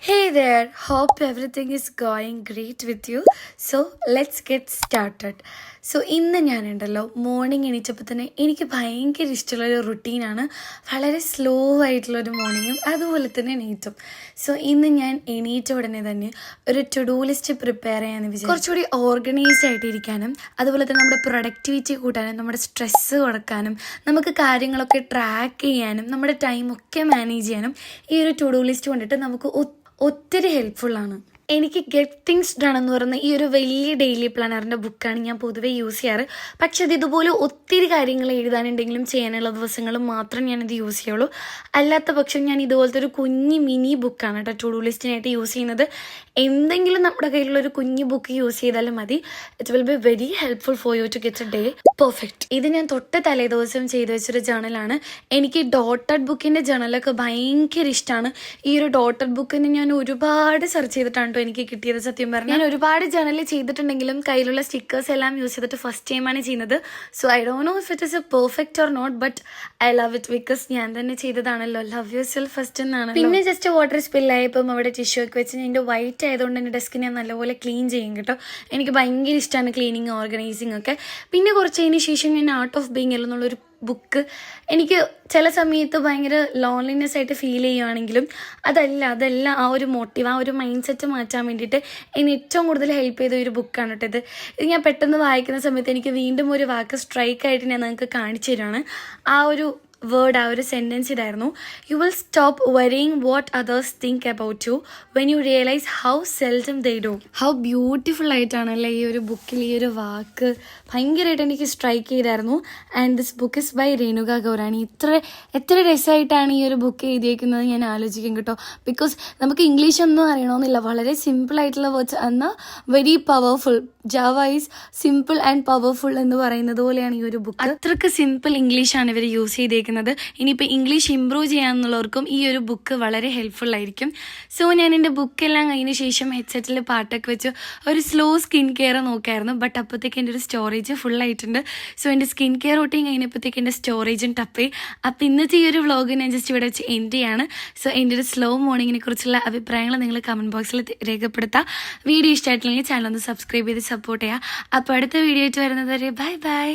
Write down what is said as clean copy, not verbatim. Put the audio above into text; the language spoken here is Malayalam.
Hey there, hope everything is going great with you. So let's get started. ഇന്ന് ഞാനുണ്ടല്ലോ മോർണിംഗ് എണീച്ചപ്പോൾ തന്നെ എനിക്ക് ഭയങ്കര ഇഷ്ടമുള്ളൊരു റുട്ടീനാണ്. വളരെ സ്ലോ ആയിട്ടുള്ളൊരു മോർണിംഗും അതുപോലെ തന്നെ എണീറ്റും. ഇന്ന് ഞാൻ എണീറ്റ ഉടനെ തന്നെ ഒരു ടു ഡു ലിസ്റ്റ് പ്രിപ്പയർ ചെയ്യാമെന്ന് വിചാരിച്ചു. കുറച്ചുകൂടി ഓർഗനൈസ്ഡ് ആയിട്ടിരിക്കാനും അതുപോലെ തന്നെ നമ്മുടെ പ്രൊഡക്ടിവിറ്റി കൂട്ടാനും നമ്മുടെ സ്ട്രെസ്സ് കുറക്കാനും നമുക്ക് കാര്യങ്ങളൊക്കെ ട്രാക്ക് ചെയ്യാനും നമ്മുടെ ടൈമൊക്കെ മാനേജ് ചെയ്യാനും ഈ ഒരു ടു ഡു ലിസ്റ്റ് കൊണ്ടിട്ട് നമുക്ക് ഒത്തിരി ഹെൽപ്ഫുള്ളാണ്. എനിക്ക് ഗെറ്റ് തിങ്സ് ഡൺ എന്ന് പറയുന്ന ഈ ഒരു വലിയ ഡെയിലി പ്ലാനറിൻ്റെ ബുക്കാണ് ഞാൻ പൊതുവെ യൂസ് ചെയ്യാറ്. പക്ഷെ അത് ഇതുപോലെ ഒത്തിരി കാര്യങ്ങൾ എഴുതാനുണ്ടെങ്കിലും ചെയ്യാനുള്ള ദിവസങ്ങൾ മാത്രം ഞാനിത് യൂസ് ചെയ്യുള്ളൂ. അല്ലാത്ത പക്ഷം ഞാൻ ഇതുപോലത്തെ ഒരു കുഞ്ഞ് മിനി ബുക്കാണ് കേട്ടോ ടു ഡു ലിസ്റ്റിനായിട്ട് യൂസ് ചെയ്യുന്നത്. എന്തെങ്കിലും നമ്മുടെ കയ്യിലുള്ളൊരു കുഞ്ഞ് ബുക്ക് യൂസ് ചെയ്താലും മതി. It will be very helpful for you to get a day perfect. ഇത് ഞാൻ തലേ ദിവസം ചെയ്തു വെച്ചൊരു ജേണലാണ്. എനിക്ക് ഡോട്ടഡ് ബുക്കിൻ്റെ ജേണലൊക്കെ ഭയങ്കര ഇഷ്ടമാണ്. ഈ ഒരു ഡോട്ടഡ് ബുക്കിന് ഞാൻ ഒരുപാട് സെർച്ച് ചെയ്തിട്ടാണ് എനിക്ക് കിട്ടിയത്. സത്യം പറഞ്ഞാൽ ഞാൻ ഒരുപാട് ജേണൽ ചെയ്തിട്ടുണ്ടെങ്കിലും കയ്യിലുള്ള സ്റ്റിക്കേഴ്സ് എല്ലാം യൂസ് ചെയ്തിട്ട് ഫസ്റ്റ് ടൈമാണ് ചെയ്യുന്നത്. I don't know if it is a perfect or not, but I love it because ഞാൻ തന്നെ ചെയ്തതാണല്ലോ. ലവ് യുവർ സെൽഫ് ഫസ്റ്റ് എന്നാണ്. പിന്നെ ജസ്റ്റ് വാട്ടർ സ്പില്ലായപ്പം അവിടെ ടിഷ്യൂ ഒക്കെ വെച്ച് എൻ്റെ വൈറ്റ് ആയതുകൊണ്ട് എൻ്റെ ഡെസ്ക് ഞാൻ നല്ലപോലെ ക്ലീൻ ചെയ്യും കേട്ടോ. എനിക്ക് ഭയങ്കര ഇഷ്ടമാണ് ക്ലീനിങ് ഓർഗനൈസിങ് ഒക്കെ. പിന്നെ കുറച്ചതിന് ശേഷം ഞാൻ ആർട്ട് ഓഫ് ബീയിങ് എന്നുള്ളൊരു ബുക്ക്, എനിക്ക് ചില സമയത്ത് ഭയങ്കര ലോൺലിനെസ് ആയിട്ട് ഫീൽ ചെയ്യുകയാണെങ്കിലും അതല്ല ആ ഒരു മോട്ടീവ്, ആ ഒരു മൈൻഡ് സെറ്റ് മാറ്റാൻ വേണ്ടിയിട്ട് എന്നെ ഏറ്റവും കൂടുതൽ ഹെൽപ്പ് ചെയ്ത ഒരു ബുക്കാണ് കേട്ടോ ഇത് ഞാൻ പെട്ടെന്ന് വായിക്കുന്ന സമയത്ത് എനിക്ക് വീണ്ടും ഒരു വാക്ക് സ്ട്രൈക്കായിട്ട് ഞാൻ നിങ്ങൾക്ക് കാണിച്ചു തരുവാണ്. ആ ഒരു വേർഡ്, ആ ഒരു സെൻറ്റൻസ് ഇതായിരുന്നു: you will stop worrying what others think about you when you realise how seldom they do. How beautiful ആയിട്ടാണല്ലേ ഈ ഒരു ബുക്കിൽ ഈ ഒരു വാക്ക് ഭയങ്കരമായിട്ട് എനിക്ക് സ്ട്രൈക്ക് ചെയ്തായിരുന്നു. And this book is by Renuka Gaurani. എത്ര രസമായിട്ടാണ് ഈ ഒരു ബുക്ക് എഴുതിയേക്കുന്നത് ഞാൻ ആലോചിക്കും കേട്ടോ. ബിക്കോസ് നമുക്ക് ഇംഗ്ലീഷ് ഒന്നും അറിയണമെന്നില്ല, വളരെ സിമ്പിൾ ആയിട്ടുള്ള വേർഡ്സ് എന്നാൽ very powerful. Java is simple and powerful എന്ന് പറയുന്നത് പോലെയാണ് ഈ ഒരു ബുക്ക്. അത്രയ്ക്ക് സിമ്പിൾ ഇംഗ്ലീഷാണ് ഇവർ യൂസ് ചെയ്തേക്കുന്നത്. ഇനിയിപ്പോൾ ഇംഗ്ലീഷ് ഇംപ്രൂവ് ചെയ്യാന്നുള്ളവർക്കും ഈ ഒരു ബുക്ക് വളരെ ഹെൽപ്ഫുൾ ആയിരിക്കും. ഞാൻ എൻ്റെ ബുക്കെല്ലാം കഴിഞ്ഞ ശേഷം ഹെഡ്സെറ്റിൽ പാട്ടൊക്കെ വെച്ച് ഒരു സ്ലോ സ്കിൻ കെയർ നോക്കായിരുന്നു. ബട്ട് അപ്പോഴത്തേക്ക് എൻ്റെ ഒരു സ്റ്റോറേജ് ഫുൾ ആയിട്ടുണ്ട്. എൻ്റെ സ്കിൻ കെയർ റൂട്ടീൻ കഴിഞ്ഞപ്പോഴത്തേക്ക് എൻ്റെ സ്റ്റോറേജും ടപ്പായി. അപ്പോൾ ഇന്നത്തെ ഈ ഒരു വ്ളോഗ് ഞാൻ ജസ്റ്റ് ഇവിടെ വെച്ച് എൻഡ് ചെയ്യാണ്. എൻ്റെ ഒരു സ്ലോ മോർണിംഗിനെ കുറിച്ചുള്ള അഭിപ്രായങ്ങൾ നിങ്ങൾ കമൻറ്റ് ബോക്സിൽ രേഖപ്പെടുത്താം. വീഡിയോ ഇഷ്ടമായിട്ടില്ലെങ്കിൽ ചാനൽ ഒന്ന് സബ്സ്ക്രൈബ് ചെയ്ത് സപ്പോർട്ട് ചെയ്യുക. അപ്പോൾ അടുത്ത വീഡിയോ ആയിട്ട് വരുന്നത് വരെ ബൈ ബൈ.